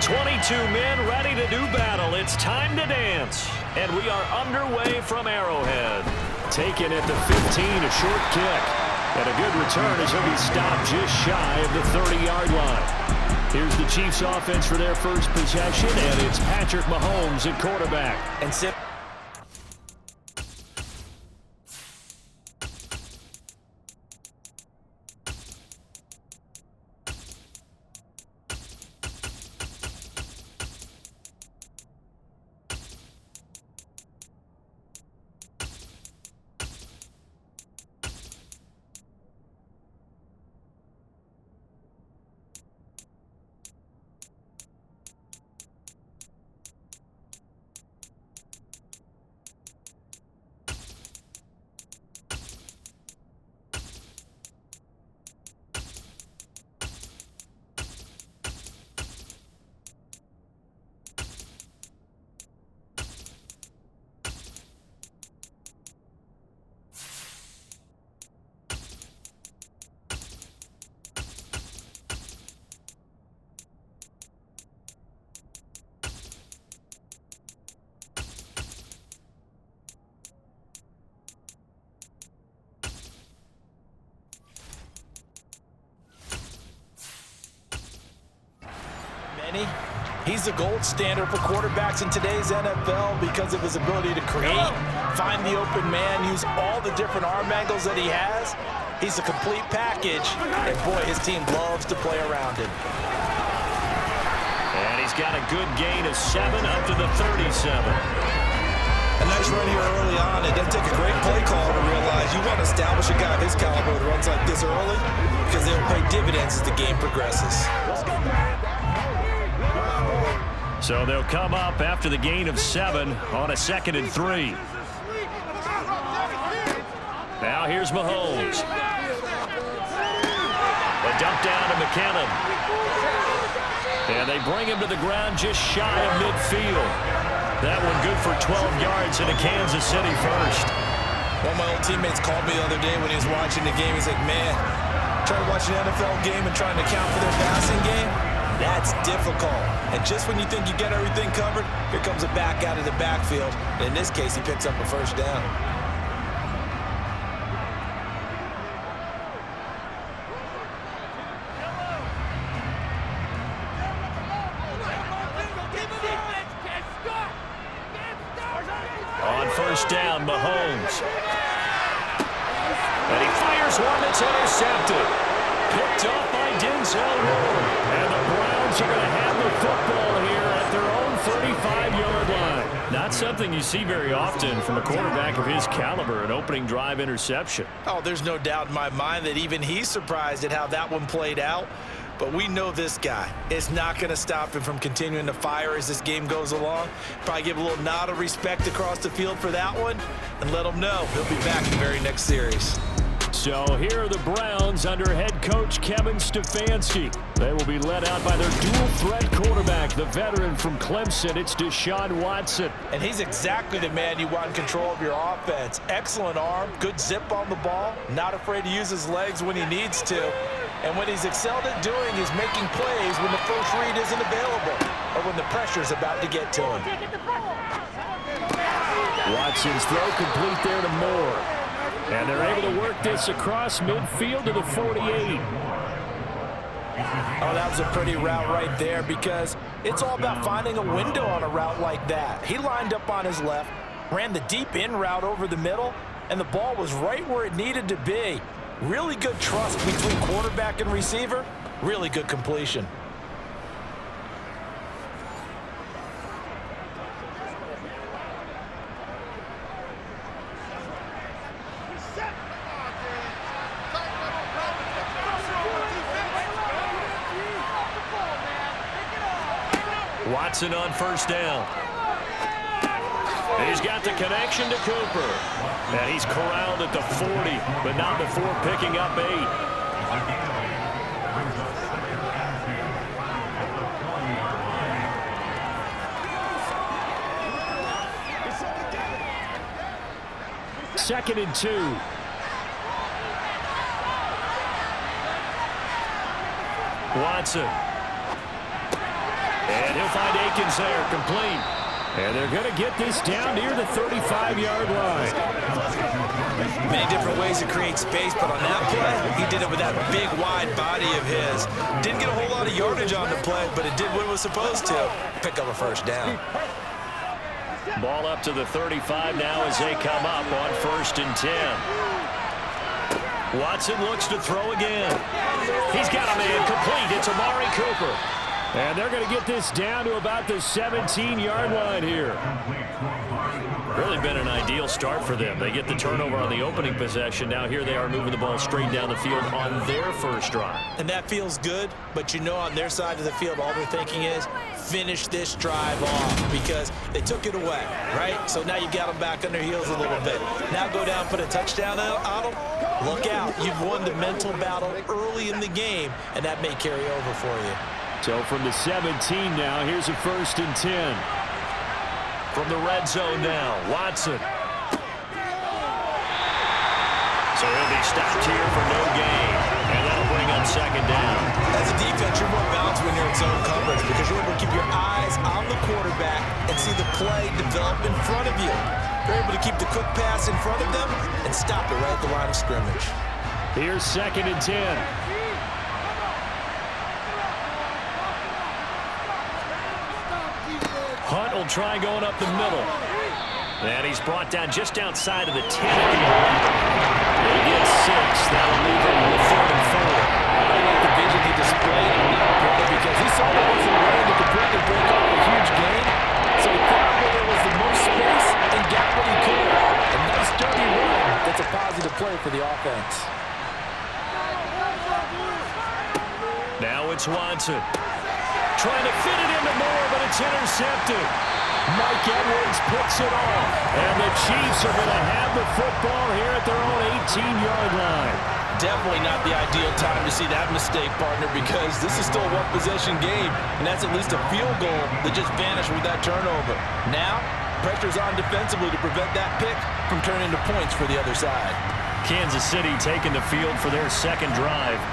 22 men ready to do battle. It's time to dance. And we are underway from Arrowhead. Taken at the 15, a short kick. And a good return as he'll be stopped just shy of the 30-yard line. Here's the Chiefs offense for their first possession, and it's Patrick Mahomes at quarterback. And he's the gold standard for quarterbacks in today's NFL because of his ability to create, find the open man, use all the different arm angles that he has. He's a complete package, and boy, his team loves to play around him. And he's got a good gain of 7 up to the 37. A nice run here early on. It does take a great play caller to realize you want to establish a guy of his caliber with runs like this early because they'll pay dividends as the game progresses. So they'll come up after the gain of 7 on a 2nd and 3. Now here's Mahomes. A dump down to McKinnon. And they bring him to the ground just shy of midfield. That one good for 12 yards into Kansas City first. One of my old teammates called me the other day when he was watching the game. He's like, man, trying to watch an NFL game and trying to account for their passing game? That's difficult. And just when you think you get everything covered, here comes a back out of the backfield. And in this case, he picks up a first down. On first down, Mahomes. And he fires one that's intercepted. Picked off by Denzel Ward. And the Browns are going to have the football here at their own 35-yard line. Not something you see very often from a quarterback of his caliber, an opening drive interception. Oh, there's no doubt in my mind that even he's surprised at how that one played out. But we know this guy. It's not going to stop him from continuing to fire as this game goes along. Probably give a little nod of respect across the field for that one and let him know he'll be back in the very next series. So here are the Browns under head coach Kevin Stefanski. They will be led out by their dual-threat quarterback, the veteran from Clemson. It's Deshaun Watson. And he's exactly the man you want in control of your offense. Excellent arm, good zip on the ball, not afraid to use his legs when he needs to. And what he's excelled at doing is making plays when the first read isn't available or when the pressure's about to get to him. Watson's throw complete there to Moore. And they're able to work this across midfield to the 48. Oh, that was a pretty route right there because it's all about finding a window on a route like that. He lined up on his left, ran the deep in route over the middle, and the ball was right where it needed to be. Really good trust between quarterback and receiver. Really good completion. Watson on first down. He's got the connection to Cooper. And he's corralled at the 40, but not before picking up 8. Second and 2. Watson. And he'll find Akins there, complete. And they're going to get this down near the 35-yard line. Many different ways to create space, but on that play, he did it with that big, wide body of his. Didn't get a whole lot of yardage on the play, but it did what it was supposed to. Pick up a first down. Ball up to the 35 now as they come up on 1st and 10. Watson looks to throw again. He's got a man complete. It's Amari Cooper. And they're going to get this down to about the 17-yard line here. Really been an ideal start for them. They get the turnover on the opening possession. Now here they are moving the ball straight down the field on their first drive. And that feels good, but you know on their side of the field, all they're thinking is finish this drive off because they took it away, right? So now you got them back on their heels a little bit. Now go down, put a touchdown on them. Look out. You've won the mental battle early in the game, and that may carry over for you. So from the 17 now, here's a 1st and 10. From the red zone now, Watson. So he'll be stopped here for no gain. And that'll bring up 2nd down. As a defense, you're more balanced when you're in zone coverage because you're able to keep your eyes on the quarterback and see the play develop in front of you. You're able to keep the quick pass in front of them and stop it right at the line of scrimmage. Here's 2nd and 10. Hunt will try going up the middle. And he's brought down just outside of the 10 at the 11. He gets 6. That'll leave him with 3rd and 4. I like the vision he displayed on that play because he saw there wasn't a way to completely break off a huge gain. So he found where there was the most space and got what he could. A nice dirty run. That's a positive play for the offense. Now it's Watson. Trying to fit it into Moore, but it's intercepted. Mike Edwards picks it off. And the Chiefs are going to have the football here at their own 18-yard line. Definitely not the ideal time to see that mistake, partner, because this is still a one-possession game, and that's at least a field goal that just vanished with that turnover. Now, pressure's on defensively to prevent that pick from turning into points for the other side. Kansas City taking the field for their 2nd drive.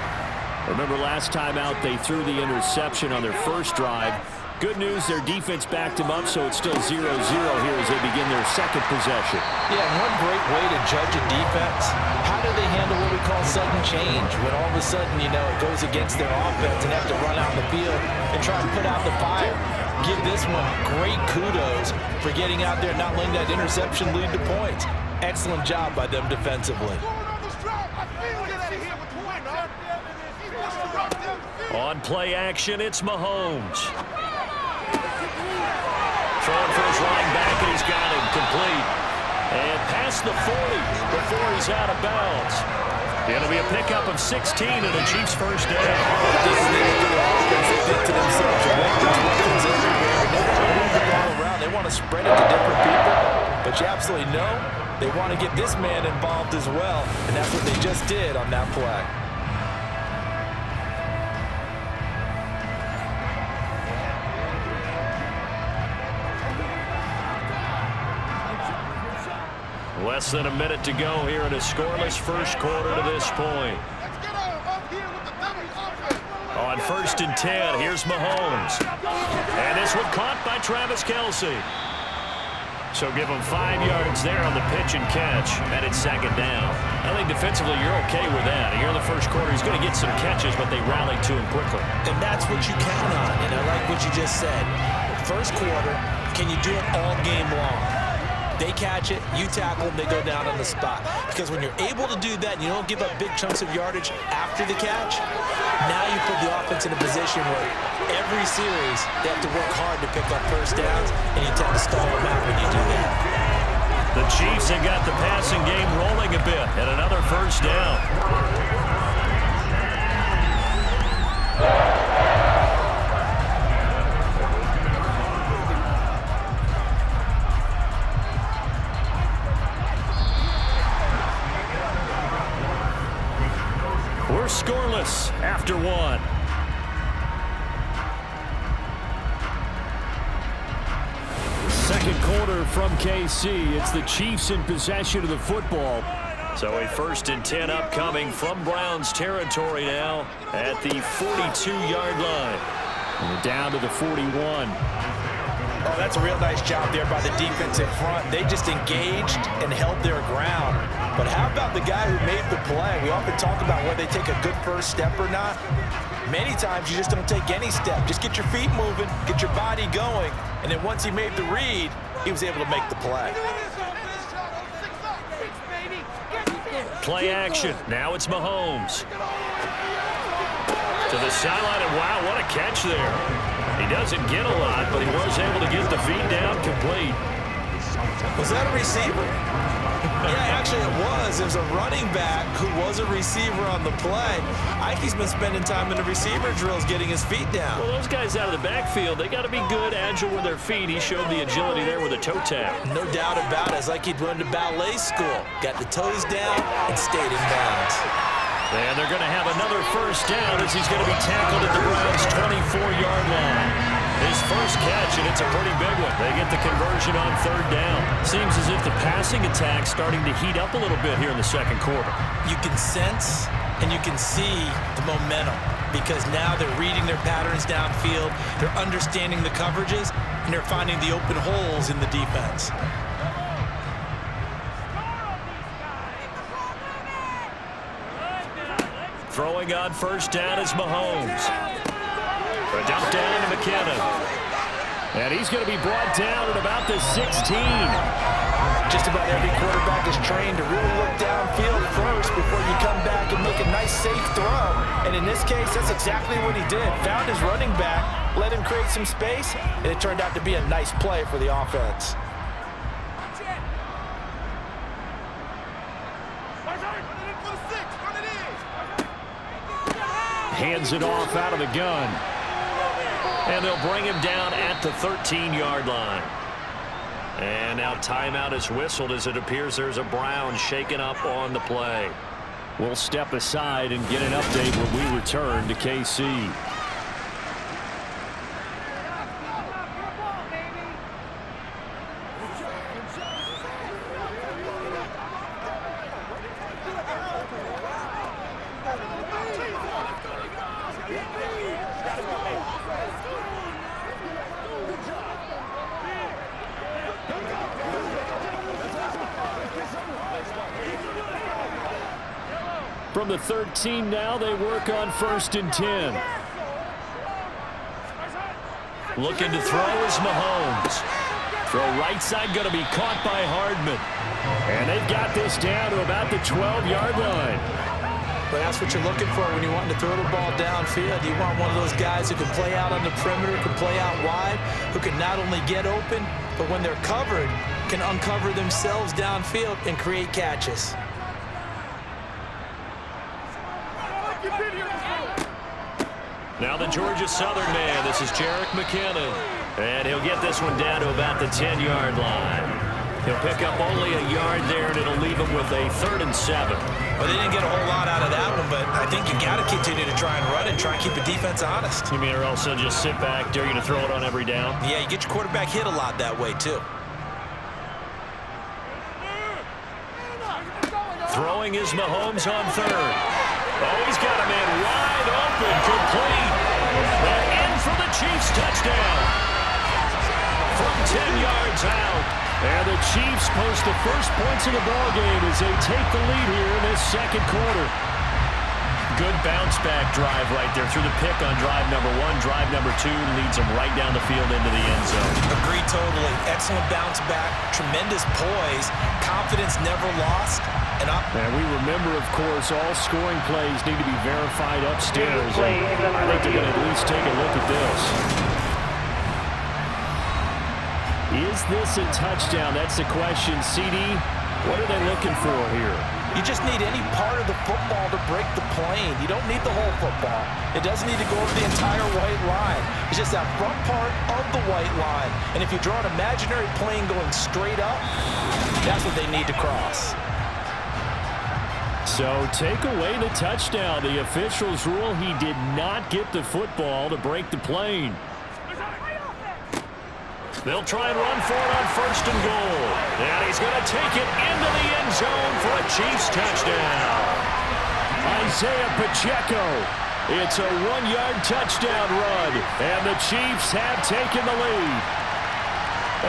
Remember last time out, they threw the interception on their first drive. Good news, their defense backed them up, so it's still 0-0 here as they begin their 2nd possession. Yeah, one great way to judge a defense, how do they handle what we call sudden change? When all of a sudden, you know, it goes against their offense and have to run out the field and try to put out the fire. Give this one great kudos for getting out there and not letting that interception lead to points. Excellent job by them defensively. On play action, it's Mahomes. Throwing for his running back, and he's got him complete. And past the 40 before he's out of bounds. It'll be a pickup of 16 and a Chiefs first down. This is the offense they did to themselves. They want to spread it to different people, but you absolutely know they want to get this man involved as well, and that's what they just did on that play. Less than a minute to go here in a scoreless first quarter to this point. On 1st and 10, here's Mahomes. And this one caught by Travis Kelce. So give him 5 yards there on the pitch and catch, and it's 2nd down. I think defensively you're okay with that. Here in the first quarter, he's going to get some catches, but they rallied to him quickly. And that's what you count on, and I like what you just said. First quarter, can you do it all game long? They catch it, you tackle them, they go down on the spot. Because when you're able to do that and you don't give up big chunks of yardage after the catch, now you put the offense in a position where every series they have to work hard to pick up first downs, and you tend to stall them out when you do that. The Chiefs have got the passing game rolling a bit, and another first down. We're scoreless after 1. Second quarter from KC. It's the Chiefs in possession of the football. So a 1st and 10 upcoming from Browns territory now at the 42-yard line. And we're down to the 41. Oh, that's a real nice job there by the defense in front. They just engaged and held their ground. But how about the guy who made the play? We often talk about whether they take a good first step or not. Many times you just don't take any step. Just get your feet moving, get your body going, and then once he made the read, he was able to make the play. Play action. Now it's Mahomes. To the sideline, and wow, what a catch there. He doesn't get a lot, but he was able to get the feet down complete. Was that a receiver? Yeah, actually it was. It was a running back who was a receiver on the play. Ike's been spending time in the receiver drills getting his feet down. Well, those guys out of the backfield, they got to be good, agile with their feet. He showed the agility there with a toe tap. No doubt about it. It's like he'd went to ballet school. Got the toes down and stayed in bounds. And they're going to have another first down as he's going to be tackled at the Browns' 24-yard line. His first catch, and it's a pretty big one. They get the conversion on third down. Seems as if the passing attack's starting to heat up a little bit here in the second quarter. You can sense and you can see the momentum because now they're reading their patterns downfield, they're understanding the coverages, and they're finding the open holes in the defense. Throwing on first down is Mahomes. A dump down to McKinnon. And he's going to be brought down at about the 16. Just about every quarterback is trained to really look downfield first before you come back and make a nice, safe throw. And in this case, that's exactly what he did. Found his running back, let him create some space, and it turned out to be a nice play for the offense. Hands it off out of the gun. And they'll bring him down at the 13-yard line. And now timeout is whistled as it appears there's a Brown shaken up on the play. We'll step aside and get an update when we return to KC. From the 13 now, they work on 1st and 10. Looking to throw is Mahomes. Throw right side going to be caught by Hardman. And they've got this down to about the 12-yard line. But that's what you're looking for when you want to throw the ball downfield. You want one of those guys who can play out on the perimeter, can play out wide, who can not only get open, but when they're covered, can uncover themselves downfield and create catches. Now the Georgia Southern man, this is Jerick McKinnon. And he'll get this one down to about the 10-yard line. He'll pick up only a yard there, and it'll leave him with a 3rd and 7. Well, they didn't get a whole lot out of that one, but I think you got to continue to try and run and try and keep the defense honest. You mean or else they'll just sit back, dare you to throw it on every down? Yeah, you get your quarterback hit a lot that way, too. Throwing is Mahomes on 3rd. Oh, he's got a man wide open, complete. And in for the Chiefs touchdown. From 10 yards out. And the Chiefs post the first points of the ballgame as they take the lead here in this second quarter. Good bounce-back drive right there through the pick on drive number 1. Drive number 2 leads them right down the field into the end zone. Agree totally. Excellent bounce-back, tremendous poise, confidence never lost. And we remember, of course, all scoring plays need to be verified upstairs. And I think they're going to at least take a look at this. Is this a touchdown? That's the question. CD, what are they looking for here? You just need any part of the football to break the plane. You don't need the whole football. It doesn't need to go over the entire white line. It's just that front part of the white line. And if you draw an imaginary plane going straight up, that's what they need to cross. So take away the touchdown. The officials rule he did not get the football to break the plane. They'll try and run for it on 1st and goal. And he's going to take it into the end zone for a Chiefs touchdown. Isaiah Pacheco It's a 1-yard touchdown run, and the Chiefs have taken the lead.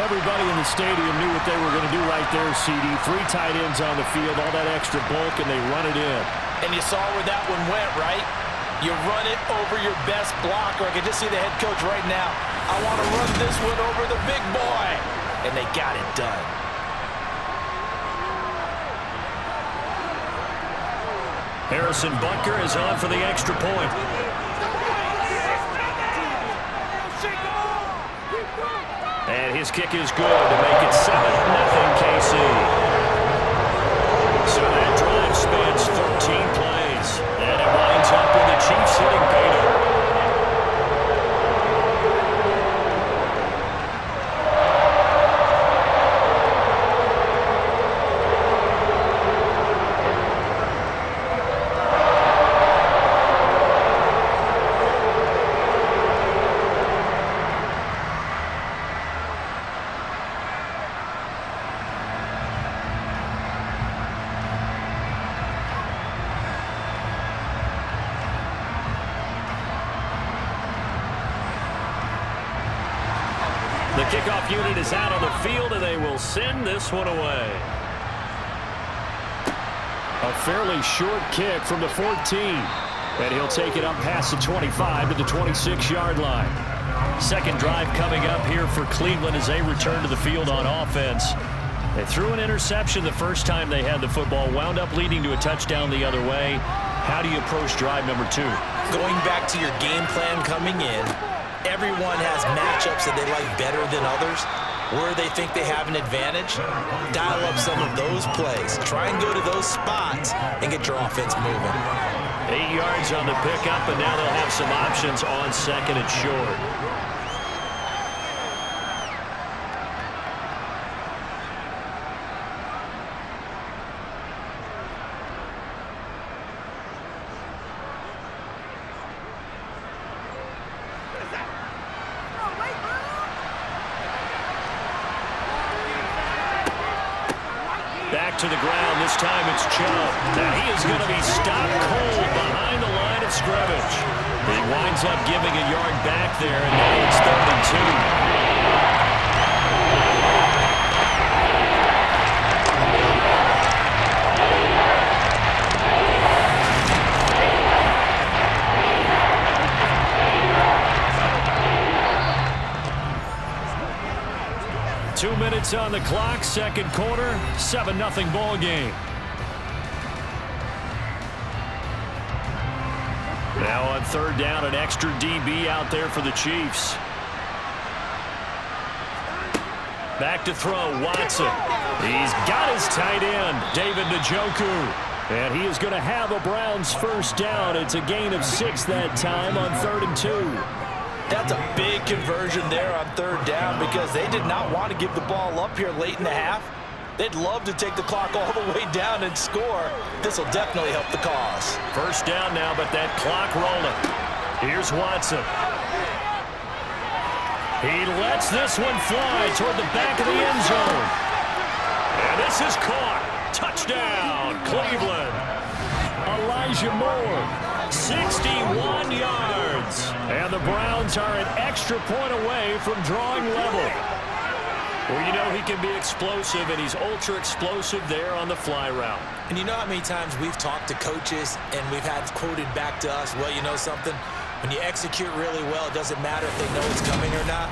Everybody in the stadium knew what they were going to do right there, CD. 3 tight ends on the field, all that extra bulk, and they run it in. And you saw where that one went, right? You run it over your best blocker. I can just see the head coach right now. I want to run this one over the big boy. And they got it done. Harrison Butker is on for the extra point. And his kick is good to make it 7-0 KC. So that drive spans 13 plays. And it winds up with the Chiefs hitting pay dirt. The kickoff unit is out on the field, and they will send this one away. A fairly short kick from the 14. And he'll take it up past the 25 to the 26-yard line. Second drive coming up here for Cleveland as they return to the field on offense. They threw an interception the first time they had the football, wound up leading to a touchdown the other way. How do you approach drive number 2? Going back to your game plan coming in, everyone has matchups that they like better than others. Where they think they have an advantage, dial up some of those plays. Try and go to those spots and get your offense moving. 8 yards on the pickup, and now they'll have some options on second and short. Back to the ground. This time it's Chubb. Now he is going to be stopped cold behind the line of scrimmage. He winds up giving a yard back there, and now it's 3rd and 2. 2 minutes on the clock, second quarter, 7-0 ball game. Now on 3rd down, an extra DB out there for the Chiefs. Back to throw, Watson. He's got his tight end, David Njoku. And he is going to have a Browns first down. It's a gain of 6 that time on 3rd and 2. That's a big conversion there on 3rd down because they did not want to give the ball up here late in the half. They'd love to take the clock all the way down and score. This will definitely help the cause. First down now, but that clock rolling. Here's Watson. He lets this one fly toward the back of the end zone. And this is caught. Touchdown, Cleveland. Elijah Moore, 61 yards. And the Browns are an extra point away from drawing level. Well, you know he can be explosive, and he's ultra explosive there on the fly route. And you know how many times we've talked to coaches and we've had quoted back to us, well, you know something? When you execute really well, it doesn't matter if they know it's coming or not.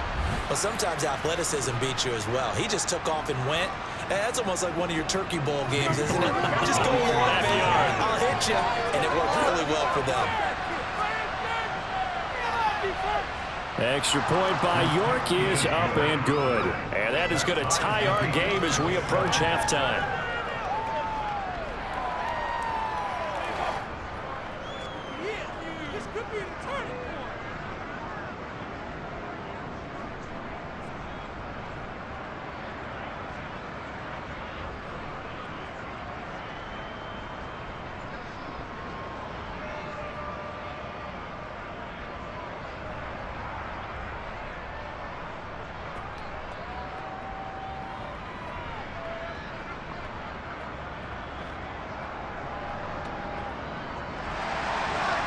But sometimes athleticism beats you as well. He just took off and went. And that's almost like one of your Turkey Bowl games, isn't it? Just go along, man. I'll hit you. And it worked really well for them. Extra point by York is up and good. And that is going to tie our game as we approach halftime.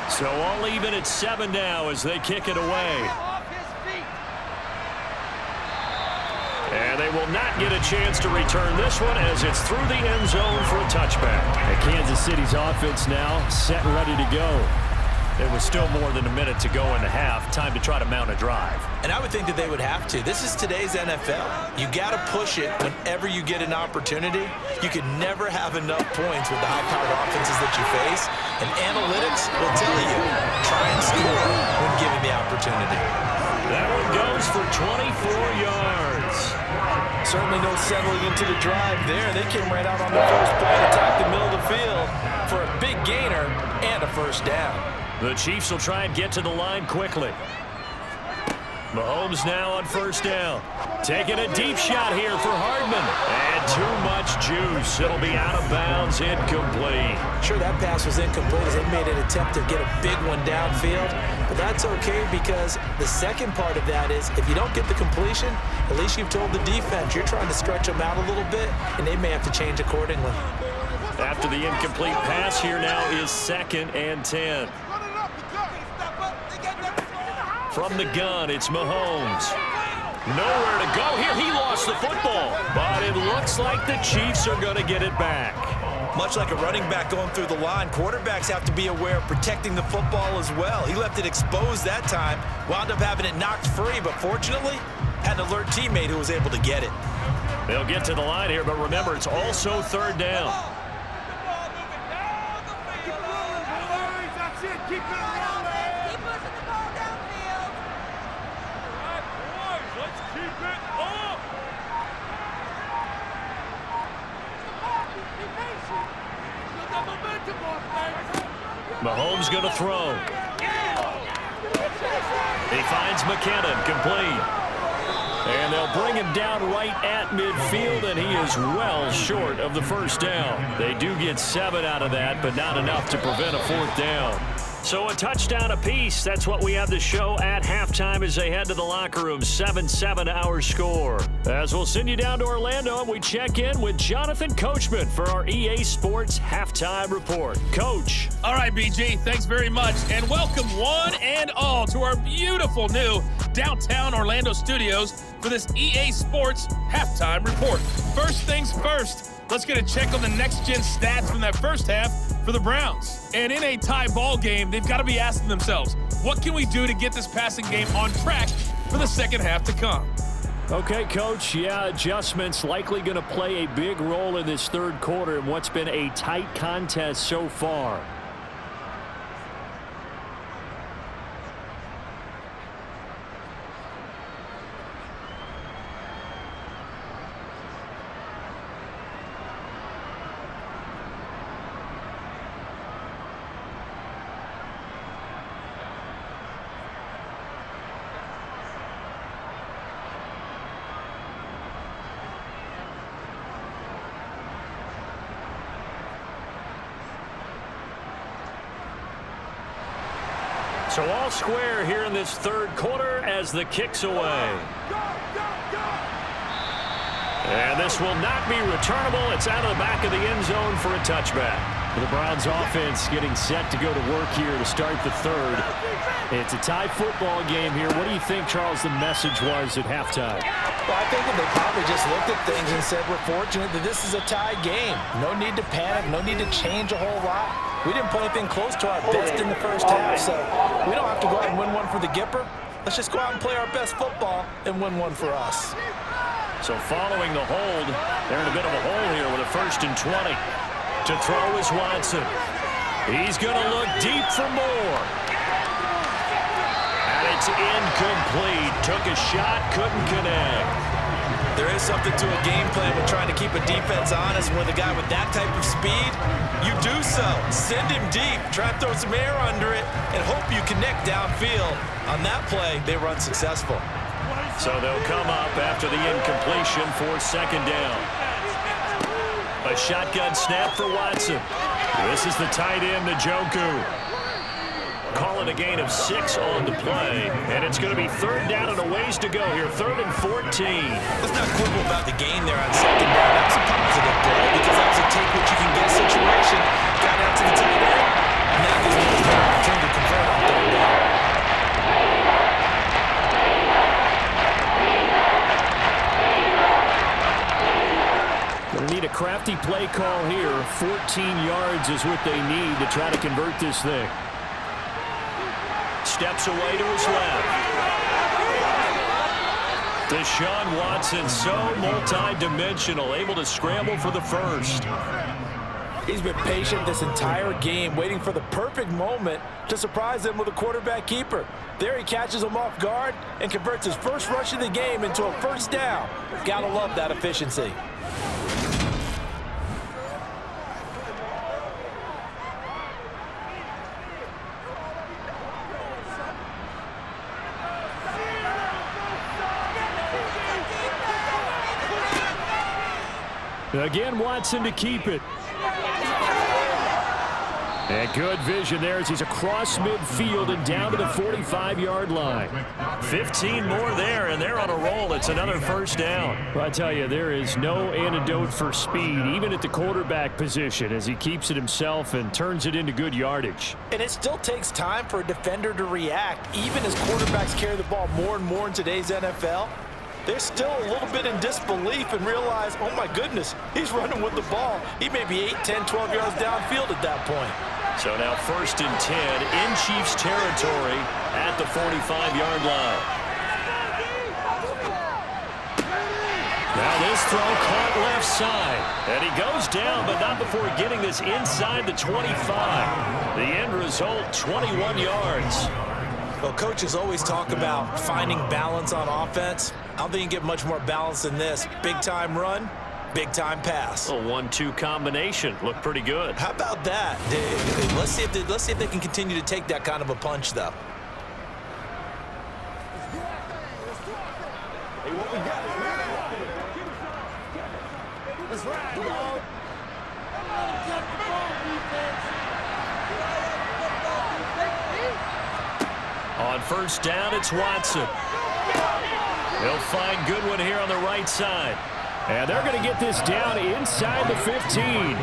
So all even at 7 now as they kick it away. And they will not get a chance to return this one as it's through the end zone for a touchback. And Kansas City's offense now set and ready to go. There was still more than a minute to go in the half. Time to try to mount a drive. And I would think that they would have to. This is today's NFL. You got to push it whenever you get an opportunity. You can never have enough points with the high-powered offenses that you face. And analytics will tell you, try and score when given the opportunity. That one goes for 24 yards. Certainly no settling into the drive there. They came right out on the first play, attacked the middle of the field for a big gainer and a first down. The Chiefs will try and get to the line quickly. Mahomes now on first down. Taking a deep shot here for Hardman. And too much juice. It'll be out of bounds, incomplete. Sure, that pass was incomplete as they made an attempt to get a big one downfield. But that's okay because the second part of that is if you don't get the completion, at least you've told the defense you're trying to stretch them out a little bit, and they may have to change accordingly. After the incomplete pass, here now is 2nd and 10. From the gun, it's Mahomes. Nowhere to go here. He lost the football. But it looks like the Chiefs are going to get it back. Much like a running back going through the line, quarterbacks have to be aware of protecting the football as well. He left it exposed that time, wound up having it knocked free, but fortunately, had an alert teammate who was able to get it. They'll get to the line here, but remember, it's also 3rd down. Mahomes going to throw. He finds McKinnon, complete. And they'll bring him down right at midfield, and he is well short of the first down. They do get 7 out of that, but not enough to prevent a 4th down. So a touchdown apiece. That's what we have to show at halftime as they head to the locker room. 7-7 our score. As we'll send you down to Orlando, and we check in with Jonathan Coachman for our EA Sports Halftime Report. Coach. All right, BG, thanks very much. And welcome one and all to our beautiful new downtown Orlando studios for this EA Sports Halftime Report. First things first, let's get a check on the next-gen stats from that first half for the Browns. And in a tie ball game, they've got to be asking themselves, what can we do to get this passing game on track for the second half to come? Okay, Coach, yeah, adjustments likely going to play a big role in this 3rd quarter in what's been a tight contest so far. So all square here in this 3rd quarter as the kick's away. And this will not be returnable. It's out of the back of the end zone for a touchback. The Browns offense getting set to go to work here to start the 3rd. It's a tie football game here. What do you think, Charles, the message was at halftime? Well, I think that they probably just looked at things and said, we're fortunate that this is a tie game. No need to panic, no need to change a whole lot. We didn't play anything close to our best in the first half, so we don't have to go out and win one for the Gipper. Let's just go out and play our best football and win one for us. So following the hold, they're in a bit of a hole here with a 1st and 20. To throw is Watson. He's going to look deep for more. And it's incomplete. Took a shot, couldn't connect. There is something to a game plan with trying to keep a defense honest. With a guy with that type of speed, you do so. Send him deep, try to throw some air under it, and hope you connect downfield. On that play, they run successful. So they'll come up after the incompletion for 2nd down. A shotgun snap for Watson. This is the tight end, Njoku. Call it a gain of 6 on the play, and it's going to be 3rd down and a ways to go here, 3rd and 14. Let's not quibble about the gain there on 2nd down. That was a positive play because that was a take what you can get situation. Got out to the tight end, and that gives them the opportunity to Nifty play call here. 14 yards is what they need to try to convert this thing. Steps away to his left. Deshaun Watson, so multi-dimensional, able to scramble for the first. He's been patient this entire game, waiting for the perfect moment to surprise them with a quarterback keeper. There he catches him off guard and converts his first rush of the game into a first down. Gotta love that efficiency. Again, Watson to keep it. And good vision there as he's across midfield and down to the 45-yard line. 15 more there, and they're on a roll. It's another first down. Well, I tell you, there is no antidote for speed, even at the quarterback position, as he keeps it himself and turns it into good yardage. And it still takes time for a defender to react, even as quarterbacks carry the ball more and more in today's NFL. They're still a little bit in disbelief and realize, oh my goodness, he's running with the ball. He may be 8, 10, 12 yards downfield at that point. So now 1st and 10 in Chiefs territory at the 45-yard line. Now this throw caught left side. And he goes down, but not before getting this inside the 25. The end result, 21 yards. Well, coaches always talk about finding balance on offense. I don't think you can get much more balance than this. Big-time run, big-time pass. A 1-2 combination. Looked pretty good. How about that? Let's see if they can continue to take that kind of a punch, though. On first down, it's Watson. He'll find Goodwin here on the right side. And they're going to get this down inside the 15.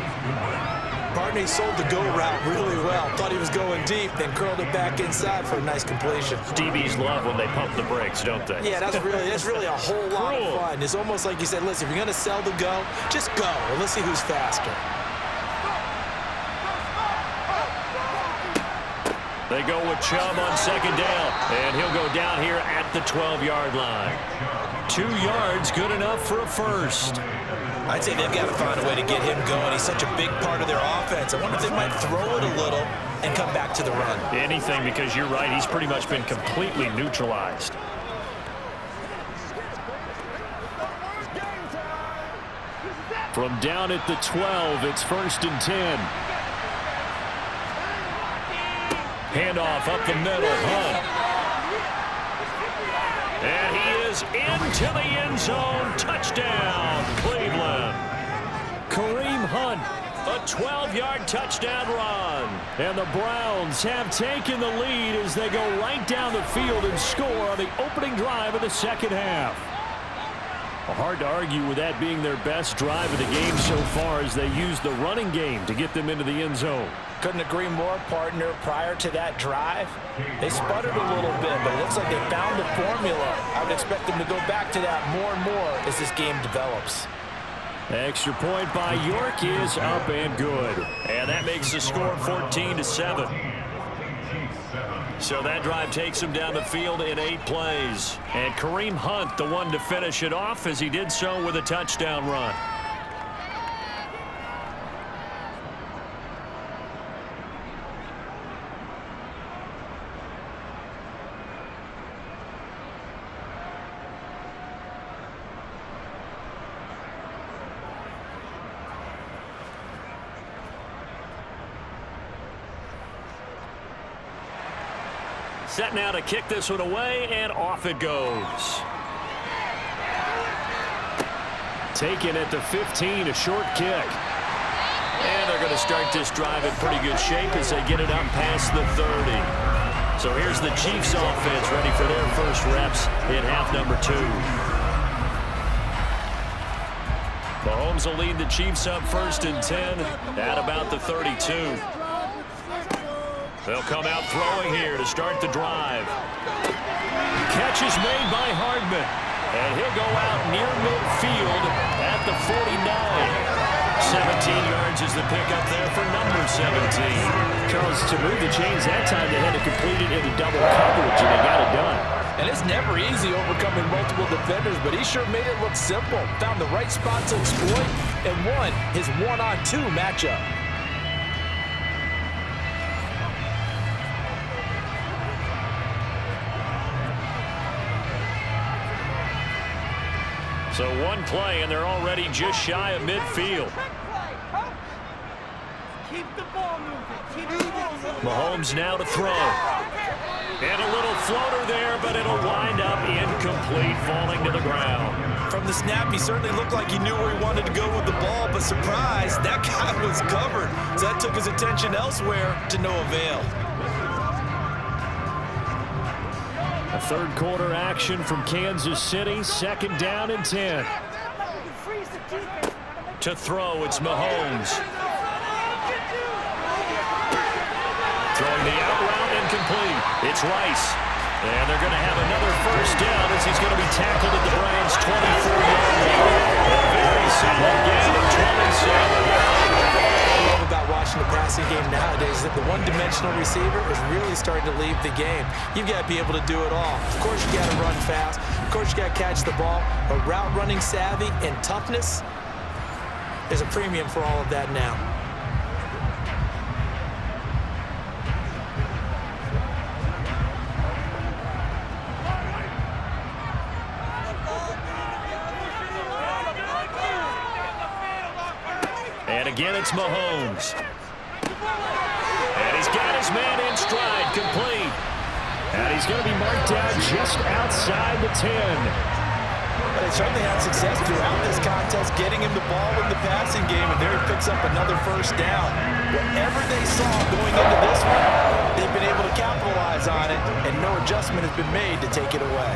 Barney sold the go route really well. Thought he was going deep, then curled it back inside for a nice completion. DBs love when they pump the brakes, don't they? Yeah, that's really a whole lot of fun. It's almost like you said, listen, if you're going to sell the go, just go. And let's see who's faster. They go with Chubb on second down, and he'll go down here at the 12-yard line. 2 yards, good enough for a first. I'd say they've got to find a way to get him going. He's such a big part of their offense. I wonder if they might throw it a little and come back to the run. Anything, because you're right, he's pretty much been completely neutralized. From down at the 12, it's 1st and 10. Handoff up the middle, Hunt. And he is into the end zone. Touchdown, Cleveland. Kareem Hunt. A 12-yard touchdown run. And the Browns have taken the lead as they go right down the field and score on the opening drive of the second half. Well, hard to argue with that being their best drive of the game so far as they use the running game to get them into the end zone. Couldn't agree more, partner. Prior to that drive, they sputtered a little bit, but it looks like they found the formula. I would expect them to go back to that more and more as this game develops. Extra point by York is up and good. And that makes the score 14-7. So that drive takes him down the field in 8 plays. And Kareem Hunt, the one to finish it off, as he did so with a touchdown run. Set now to kick this one away, and off it goes. Taken at the 15, a short kick. And they're going to start this drive in pretty good shape as they get it up past the 30. So here's the Chiefs offense ready for their first reps in half number 2. Mahomes will lead the Chiefs up 1st and 10 at about the 32. They'll come out throwing here to start the drive. Catch is made by Hardman. And he'll go out near midfield at the 49. 17 yards is the pickup there for number 17. Charles, to move the chains that time, they had to complete it into double coverage, and they got it done. And it's never easy overcoming multiple defenders, but he sure made it look simple. Found the right spot to exploit and won his one-on-two matchup. So one play, and they're already just shy of midfield. Keep the ball moving. Keep the ball moving. Mahomes now to throw. And a little floater there, but it'll wind up incomplete, falling to the ground. From the snap, he certainly looked like he knew where he wanted to go with the ball, but surprise, that guy was covered. So that took his attention elsewhere to no avail. A third quarter action from Kansas City, 2nd down and 10. To throw, it's Mahomes. Throwing the out route, incomplete. It's Rice. And they're going to have another first down as he's going to be tackled at the Browns' 24-yard line. A very solid gain of 27. About watching the passing game nowadays that the one-dimensional receiver is really starting to leave the game. You've got to be able to do it all. Of course, you got to run fast. Of course, you got to catch the ball. But route running savvy and toughness, there's a premium for all of that now. And again, it's Mahomes. And he's got his man in stride, complete. And he's going to be marked down just outside the 10. But they certainly had success throughout this contest, getting him the ball in the passing game, and there he picks up another first down. Whatever they saw going into this one, they've been able to capitalize on it, and no adjustment has been made to take it away.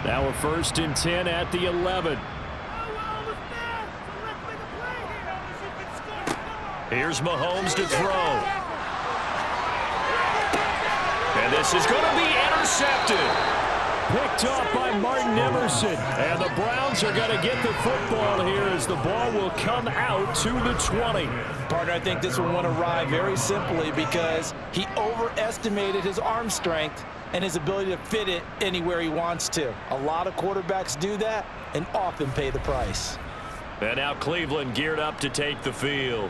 Now we're 1st and 10 at the 11. Here's Mahomes to throw. And this is going to be intercepted. Picked off by Martin Emerson. And the Browns are going to get the football here as the ball will come out to the 20. Partner, I think this one went awry very simply because he overestimated his arm strength and his ability to fit it anywhere he wants to. A lot of quarterbacks do that and often pay the price. And now Cleveland geared up to take the field.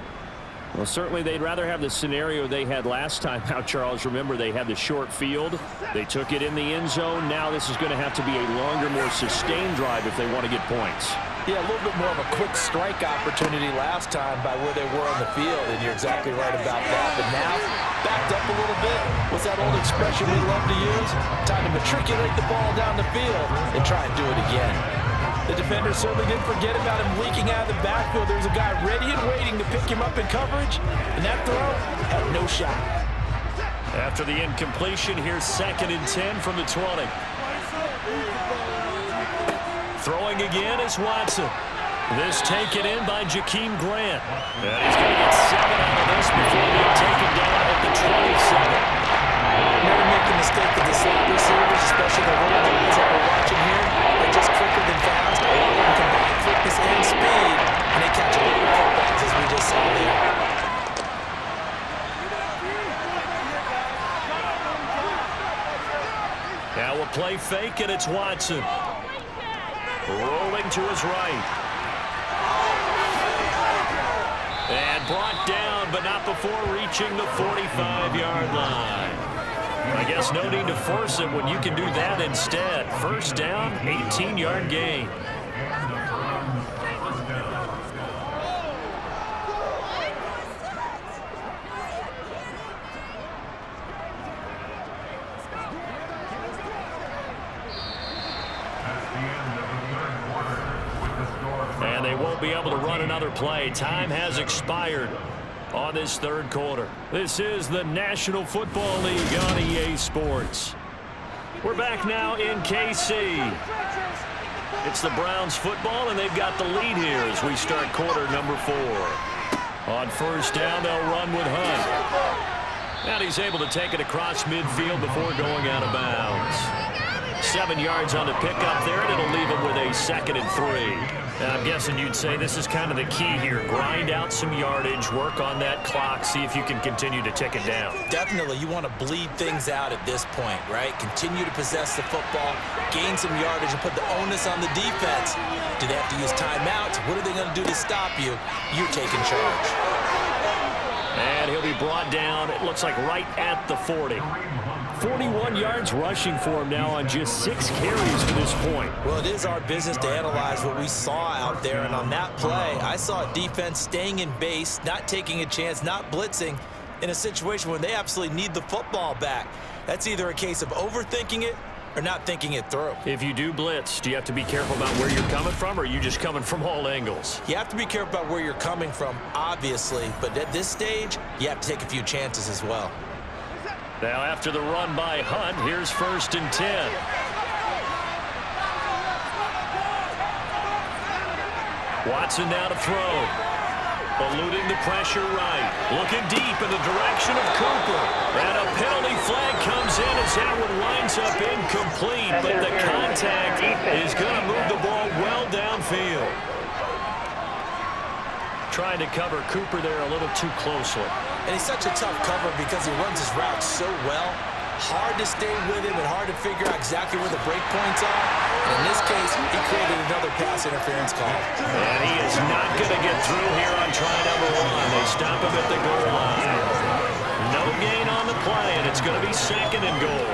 Well, certainly they'd rather have the scenario they had last time out, Charles. Remember, they had the short field. They took it in the end zone. Now this is going to have to be a longer, more sustained drive if they want to get points. Yeah, a little bit more of a quick strike opportunity last time by where they were on the field, and you're exactly right about that. But now, backed up a little bit. What's that old expression we love to use? Time to matriculate the ball down the field and try and do it again. The defender certainly didn't forget about him leaking out of the backfield. There's a guy ready and waiting to pick him up in coverage, and that throw had no shot. After the incompletion, here's 2nd and 10 from the 20. Throwing again is Watson. This taken in by Jakeem Grant. And he's going to get 7 out of this before being taken down at the 27. Never make the mistake of the slot receivers, especially the little guys that we're watching here. They're just quicker than fast. A lot of them combine quickness and speed, and they catch a lot of footballs, as we just saw there. Now a play fake, and it's Watson. Rolling to his right. And brought down, but not before reaching the 45-yard line. I guess no need to force it when you can do that instead. First down, 18-yard gain. And they won't be able to run another play. Time has expired on this third quarter. This is the National Football League on EA Sports. We're back now in KC. It's the Browns football, and they've got the lead here as we start quarter number 4. On first down, they'll run with Hunt. And he's able to take it across midfield before going out of bounds. 7 yards on the pickup there, and it'll leave him with a 2nd and 3. And I'm guessing you'd say this is kind of the key here. Grind out some yardage, work on that clock, see if you can continue to tick it down. Definitely, you want to bleed things out at this point, right? Continue to possess the football, gain some yardage, and put the onus on the defense. Do they have to use timeouts? What are they going to do to stop you? You're taking charge. And he'll be brought down, it looks like right at the 40. 41 yards rushing for him now on just 6 carries to this point. Well, it is our business to analyze what we saw out there, and on that play, I saw a defense staying in base, not taking a chance, not blitzing in a situation when they absolutely need the football back. That's either a case of overthinking it or not thinking it through. If you do blitz, do you have to be careful about where you're coming from, or are you just coming from all angles? You have to be careful about where you're coming from, obviously, but at this stage, you have to take a few chances as well. Now after the run by Hunt, here's 1st and 10. Watson now to throw. Eluding the pressure right. Looking deep in the direction of Cooper. And a penalty flag comes in as that one winds up incomplete, but the contact is going to move the ball well downfield. Trying to cover Cooper there a little too closely. And he's such a tough cover because he runs his route so well. Hard to stay with him and hard to figure out exactly where the break points are. And in this case, he created another pass interference call. And he is not going to get through here on try number 1. They stop him at the goal line. No gain on the play, and it's going to be 2nd and goal.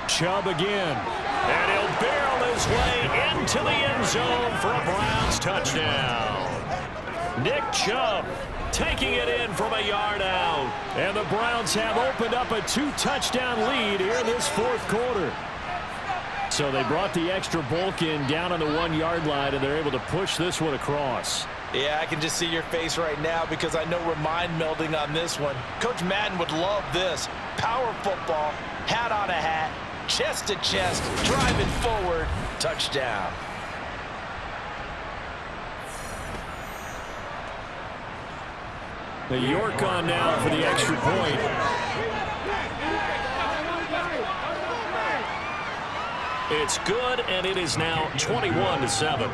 Chubb again. And he'll barrel his way into the end zone for a Browns touchdown. Nick Chubb taking it in from a yard out. And the Browns have opened up a 2-touchdown lead here in this 4th quarter. So they brought the extra bulk in down on the 1-yard line, and they're able to push this one across. Yeah, I can just see your face right now because I know we're mind melding on this one. Coach Madden would love this. Power football, hat on a hat, chest to chest, driving forward, touchdown. The York on now for the extra point. It's good, and it is now 21-7.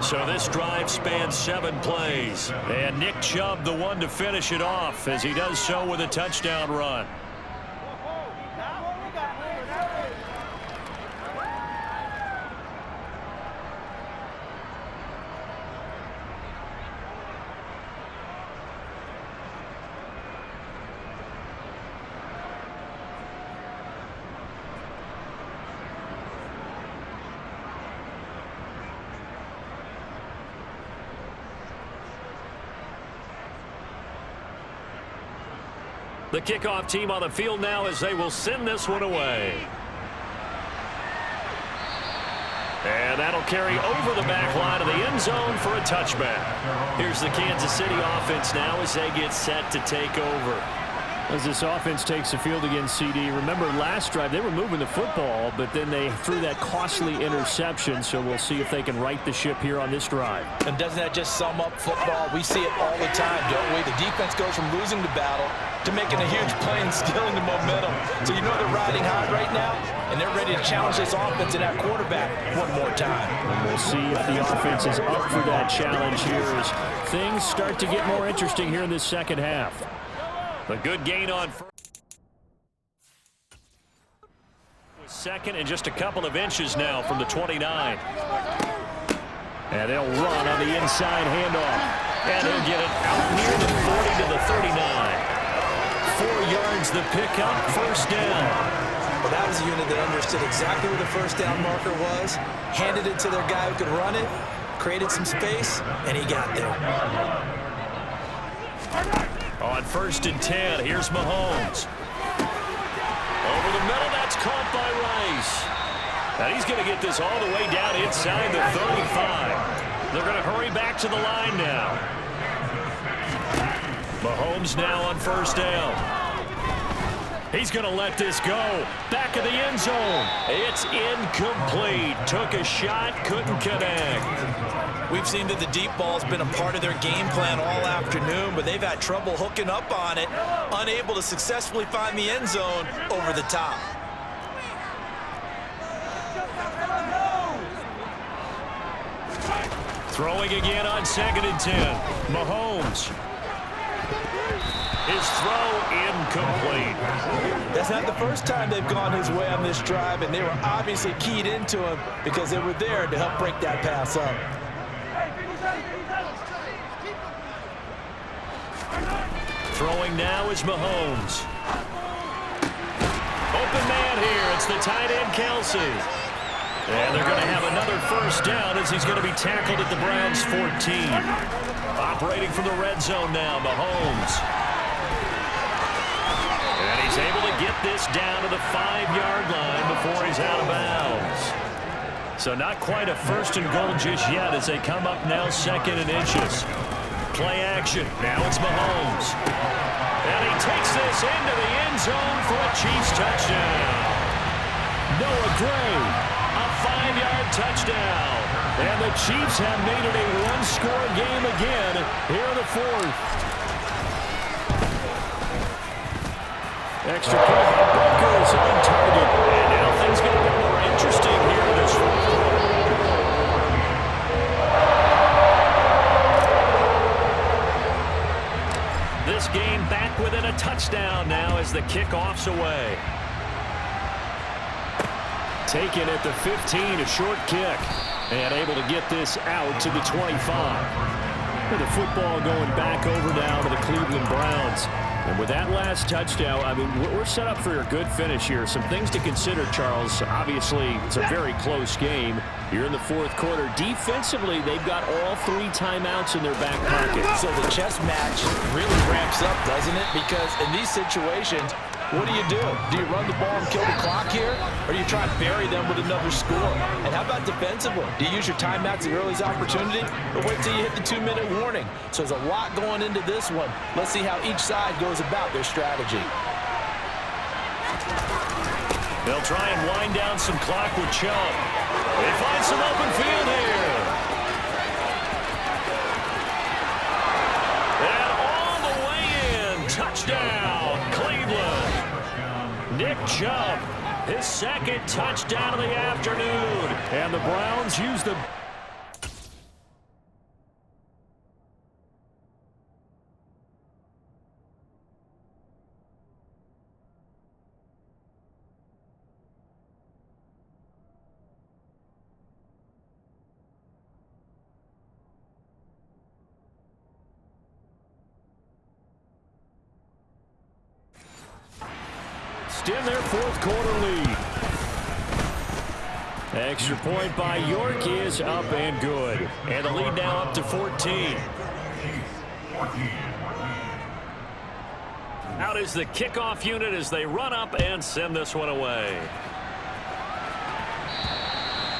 So this drive spans 7 plays. And Nick Chubb, the one to finish it off, as he does so with a touchdown run. The kickoff team on the field now as they will send this one away. And that'll carry over the back line of the end zone for a touchback. Here's the Kansas City offense now as they get set to take over. As this offense takes the field against CD, remember last drive they were moving the football, but then they threw that costly interception, so we'll see if they can right the ship here on this drive. And doesn't that just sum up football? We see it all the time, don't we? The defense goes from losing the battle to making a huge play and stealing the momentum. So you know they're riding high right now, and they're ready to challenge this offense and that quarterback one more time. And we'll see if the offense is up for that challenge here as things start to get more interesting here in this second half. A good gain on first. Second and just a couple of inches now from the 29. And they'll run on the inside handoff. And he'll get it out near the 40 to the 39. 4 yards the pickup, first down. Well, that was a unit that understood exactly where the first down marker was, handed it to their guy who could run it, created some space, and he got there. On 1st and 10, here's Mahomes. Over the middle, that's caught by Rice. And he's going to get this all the way down inside the 35. They're going to hurry back to the line now. Mahomes now on first down. He's going to let this go. Back of the end zone. It's incomplete. Took a shot, couldn't connect. We've seen that the deep ball's been a part of their game plan all afternoon, but they've had trouble hooking up on it, unable to successfully find the end zone over the top. Throwing again on 2nd and 10. Mahomes. His throw incomplete. That's not the first time they've gone his way on this drive, and they were obviously keyed into him because they were there to help break that pass up. Throwing now is Mahomes. Open man here. It's the tight end, Kelsey. And they're going to have another first down as he's going to be tackled at the Browns' 14. Operating from the red zone now, Mahomes. And he's able to get this down to the 5-yard line before he's out of bounds. So not quite a first and goal just yet as they come up now 2nd and inches. Play action. Now it's Mahomes. And he takes this into the end zone for a Chiefs touchdown. Noah Gray. A 5-yard touchdown. And the Chiefs have made it a one-score game again here in the 4th. Extra point by Broncos on target. And now things get a bit more interesting here in this 4th quarter. This game back within a touchdown now as the kickoff's away. Taken at the 15, a short kick. And able to get this out to the 25. With the football going back over now to the Cleveland Browns. And with that last touchdown, I mean, we're set up for a good finish here. Some things to consider, Charles. Obviously, it's a very close game. You're in the 4th quarter. Defensively, they've got all 3 timeouts in their back pocket. So the chess match really ramps up, doesn't it? Because in these situations, what do? Do you run the ball and kill the clock here? Or do you try to bury them with another score? And how about defensively? Do you use your timeouts at your earliest opportunity? Or wait till you hit the 2-minute warning? So there's a lot going into this one. Let's see how each side goes about their strategy. They'll try and wind down some clock with Chubb. They find some open field here. And all the way in. Touchdown, Cleveland. Nick Chubb, his 2nd touchdown of the afternoon. And the Browns use the... in their 4th quarter lead. Extra point by York is up and good. And the lead now up to 14. Out is the kickoff unit as they run up and send this one away.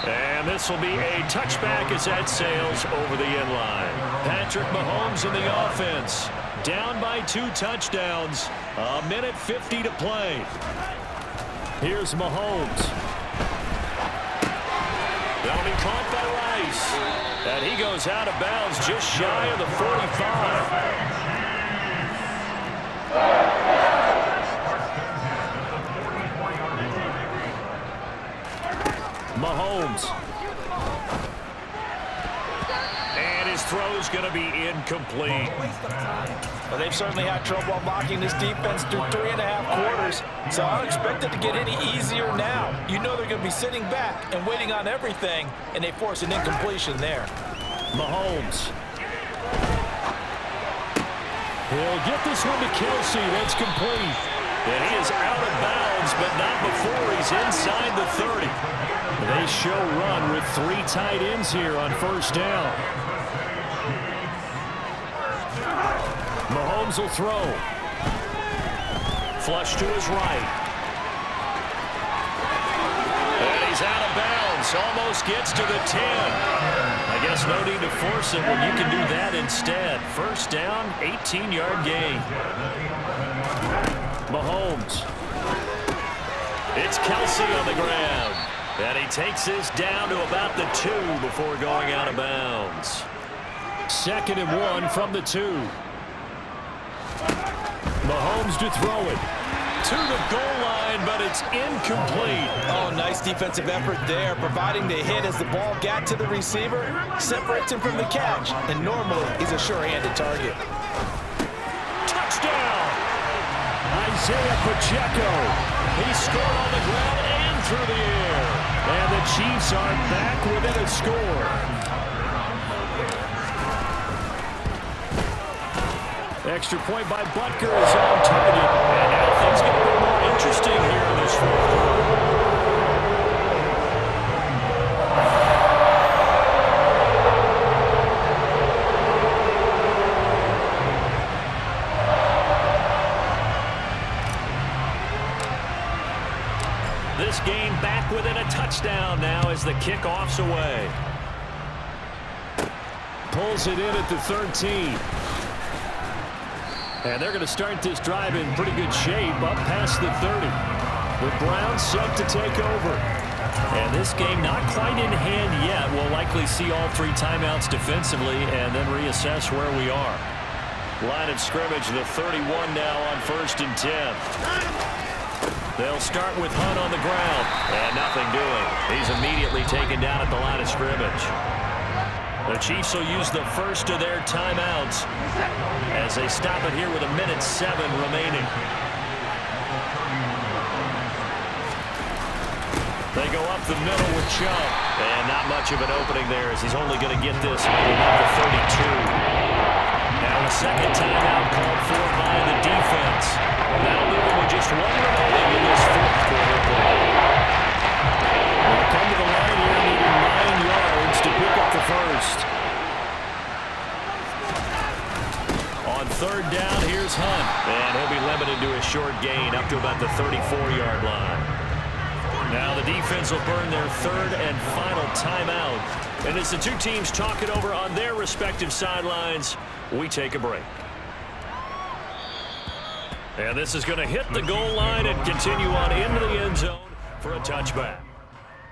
And this will be a touchback as that sails over the end line. Patrick Mahomes in the offense. Down by 2 touchdowns. 1:50 to play. Here's Mahomes. That'll be caught by Rice. And he goes out of bounds just shy of the 45. Mahomes. And his throw's going to be incomplete. Well, they've certainly had trouble unlocking this defense through 3.5 quarters, so I don't expect it to get any easier now. You know they're going to be sitting back and waiting on everything, and they force an incompletion there. Mahomes. He'll get this one to Kelsey. That's complete. And he is out of bounds, but not before he's inside the 30. They show run with 3 tight ends here on first down. Mahomes will throw. Flush to his right. And he's out of bounds. This almost gets to the 10. I guess no need to force it when you can do that instead. First down, 18-yard gain. Mahomes. It's Kelsey on the ground. And he takes this down to about the 2 before going out of bounds. 2nd and 1 from the 2. Mahomes to throw it. To the goal line, but it's incomplete. Oh, nice defensive effort there, providing the hit as the ball got to the receiver, separates him from the catch, and normally he's a sure-handed target. Touchdown! Isaiah Pacheco. He scored on the ground and through the air. And the Chiefs are back within a score. Extra point by Butker is on target. And now things get a little more interesting here in this fourth quarter. This game back within a touchdown now as the kickoff's away. Pulls it in at the 13. And they're going to start this drive in pretty good shape up past the 30. The Browns set to take over. And this game not quite in hand yet. We'll likely see all 3 timeouts defensively and then reassess where we are. Line of scrimmage, the 31 now on 1st and 10. They'll start with Hunt on the ground. And nothing doing. He's immediately taken down at the line of scrimmage. The Chiefs will use the first of their timeouts as they stop it here with 1:07 remaining. They go up the middle with Chubb. And not much of an opening there as he's only going to get this about the 32. Now a second timeout called for by the defense. That'll leave them with just 1 remaining in this fourth quarter play. They'll come to the line here needing 9 yards to pick up the first. On 3rd down, here's Hunt. And he'll be limited to a short gain up to about the 34-yard line. Now the defense will burn their 3rd and final timeout. And as the 2 teams talk it over on their respective sidelines, we take a break. And this is going to hit the goal line and continue on into the end zone for a touchback.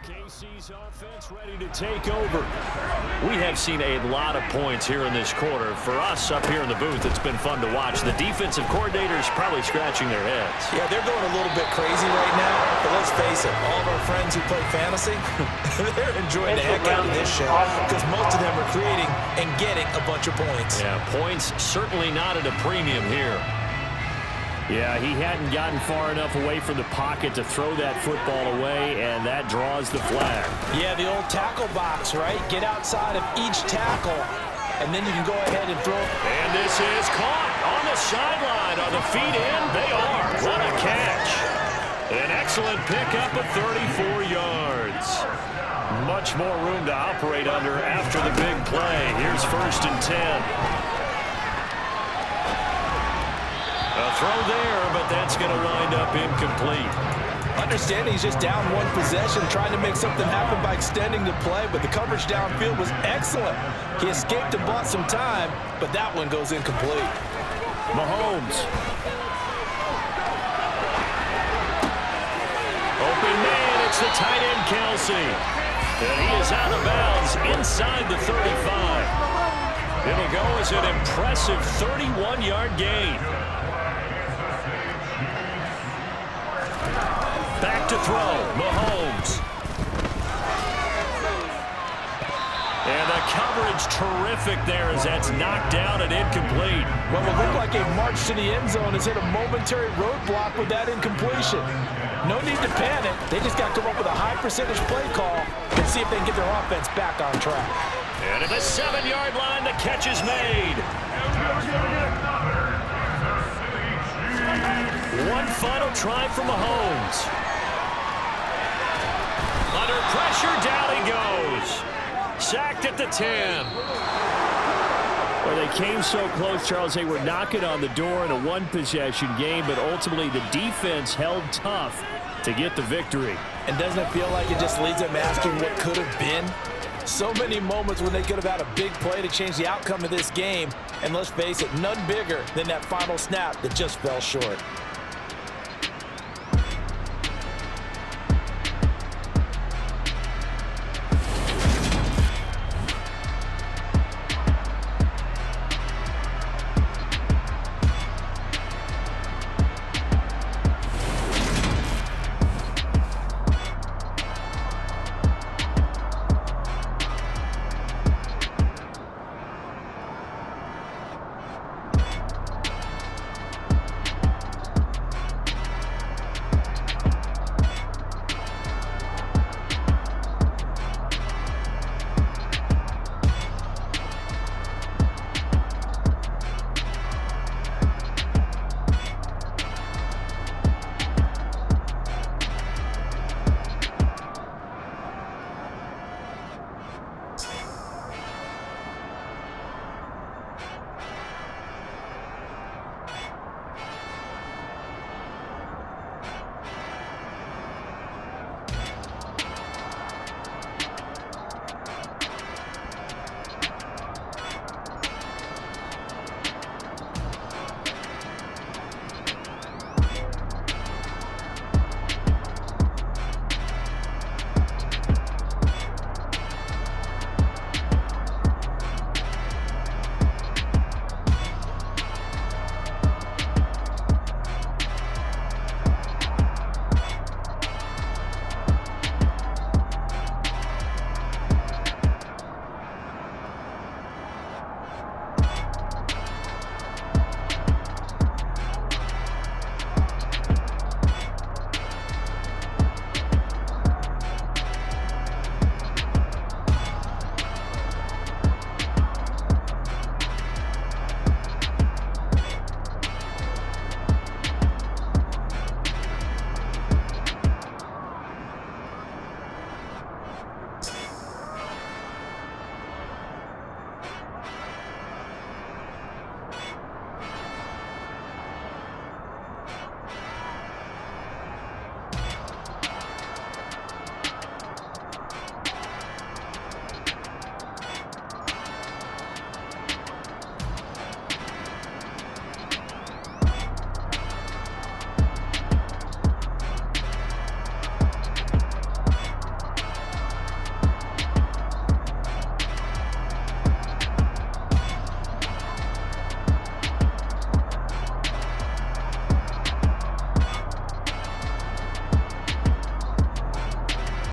KC's offense ready to take over. We have seen a lot of points here in this quarter. For us up here in the booth, it's been fun to watch. The defensive coordinators probably scratching their heads. Yeah, they're going a little bit crazy right now, but let's face it, all of our friends who play fantasy, they're enjoying the heck out of this show because most of them are creating and getting a bunch of points. Yeah, points certainly not at a premium here. Yeah, he hadn't gotten far enough away from the pocket to throw that football away, and that draws the flag. Yeah, the old tackle box, right? Get outside of each tackle, and then you can go ahead and throw. And this is caught on the sideline. Are the feet in? They are. What a catch. An excellent pickup of 34 yards. Much more room to operate under after the big play. Here's 1st and 10. A throw there, but that's going to wind up incomplete. Understanding he's just down 1 possession, trying to make something happen by extending the play, but the coverage downfield was excellent. He escaped and bought some time, but that one goes incomplete. Mahomes. Open man, it's the tight end Kelsey. And he is out of bounds inside the 35. It'll go as an impressive 31-yard gain. Back to throw, Mahomes. And the coverage terrific there as that's knocked down and incomplete. Well, it looked like a march to the end zone has hit a momentary roadblock with that incompletion. No need to panic. They just got to come up with a high percentage play call and see if they can get their offense back on track. And at the 7-yard line, the catch is made. One final try from Mahomes. Under pressure, down he goes. Sacked at the 10. Well, they came so close, Charles. They were knocking on the door in a 1-possession game, but ultimately the defense held tough to get the victory. And doesn't it feel like it just leads them asking what could have been? So many moments when they could have had a big play to change the outcome of this game. And let's face it, none bigger than that final snap that just fell short.